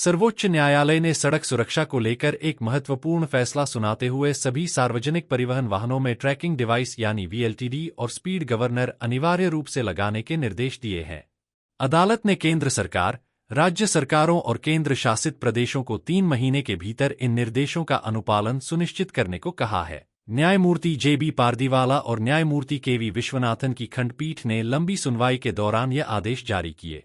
सर्वोच्च न्यायालय ने सड़क सुरक्षा को लेकर एक महत्वपूर्ण फैसला सुनाते हुए सभी सार्वजनिक परिवहन वाहनों में ट्रैकिंग डिवाइस यानी वीएलटीडी और स्पीड गवर्नर अनिवार्य रूप से लगाने के निर्देश दिए हैं। अदालत ने केंद्र सरकार, राज्य सरकारों और केंद्र शासित प्रदेशों को 3 महीने के भीतर इन निर्देशों का अनुपालन सुनिश्चित करने को कहा है। न्यायमूर्ति जेबी पारदीवाला और न्यायमूर्ति केवी विश्वनाथन की खंडपीठ ने लंबी सुनवाई के दौरान ये आदेश जारी किए।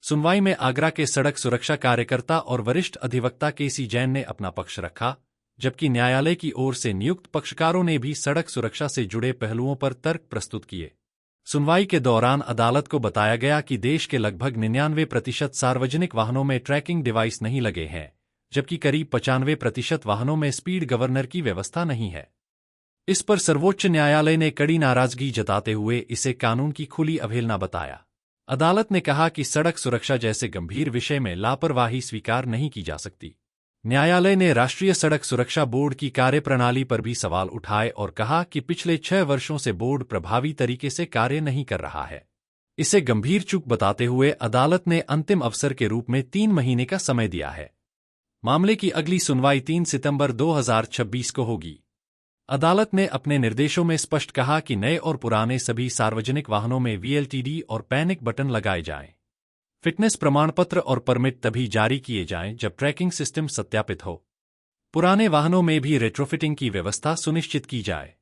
सुनवाई में आगरा के सड़क सुरक्षा कार्यकर्ता और वरिष्ठ अधिवक्ता केसी जैन ने अपना पक्ष रखा, जबकि न्यायालय की ओर से नियुक्त पक्षकारों ने भी सड़क सुरक्षा से जुड़े पहलुओं पर तर्क प्रस्तुत किए। सुनवाई के दौरान अदालत को बताया गया कि देश के लगभग 99% सार्वजनिक वाहनों में ट्रैकिंग डिवाइस नहीं लगे हैं, जबकि करीब 95% वाहनों में स्पीड गवर्नर की व्यवस्था नहीं है। इस पर सर्वोच्च न्यायालय ने कड़ी नाराजगी जताते हुए इसे कानून की खुली अवहेलना बताया। अदालत ने कहा कि सड़क सुरक्षा जैसे गंभीर विषय में लापरवाही स्वीकार नहीं की जा सकती। न्यायालय ने राष्ट्रीय सड़क सुरक्षा बोर्ड की कार्यप्रणाली पर भी सवाल उठाए और कहा कि पिछले 6 वर्षों से बोर्ड प्रभावी तरीके से कार्य नहीं कर रहा है। इसे गंभीर चूक बताते हुए अदालत ने अंतिम अवसर के रूप में 3 महीने का समय दिया है। मामले की अगली सुनवाई 3 सितंबर 2026 को होगी। अदालत ने अपने निर्देशों में स्पष्ट कहा कि नए और पुराने सभी सार्वजनिक वाहनों में वीएलटीडी और पैनिक बटन लगाए जाएं। फिटनेस प्रमाण पत्र और परमिट तभी जारी किए जाएं जब ट्रैकिंग सिस्टम सत्यापित हो। पुराने वाहनों में भी रेट्रोफिटिंग की व्यवस्था सुनिश्चित की जाए।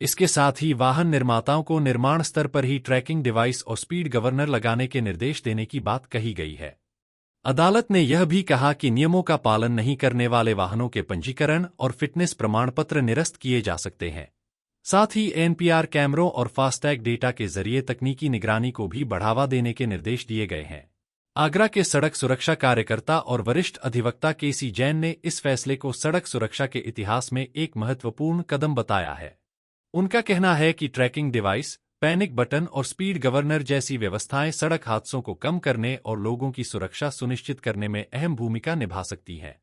इसके साथ ही वाहन निर्माताओं को निर्माण स्तर पर ही ट्रैकिंग डिवाइस और स्पीड गवर्नर लगाने के निर्देश देने की बात कही गई है। अदालत ने यह भी कहा कि नियमों का पालन नहीं करने वाले वाहनों के पंजीकरण और फिटनेस प्रमाण पत्र निरस्त किए जा सकते हैं। साथ ही एनपीआर कैमरों और फास्टैग डेटा के जरिए तकनीकी निगरानी को भी बढ़ावा देने के निर्देश दिए गए हैं। आगरा के सड़क सुरक्षा कार्यकर्ता और वरिष्ठ अधिवक्ता केसी जैन ने इस फैसले को सड़क सुरक्षा के इतिहास में एक महत्वपूर्ण कदम बताया है। उनका कहना है कि ट्रैकिंग डिवाइस, पैनिक बटन और स्पीड गवर्नर जैसी व्यवस्थाएं सड़क हादसों को कम करने और लोगों की सुरक्षा सुनिश्चित करने में अहम भूमिका निभा सकती हैं।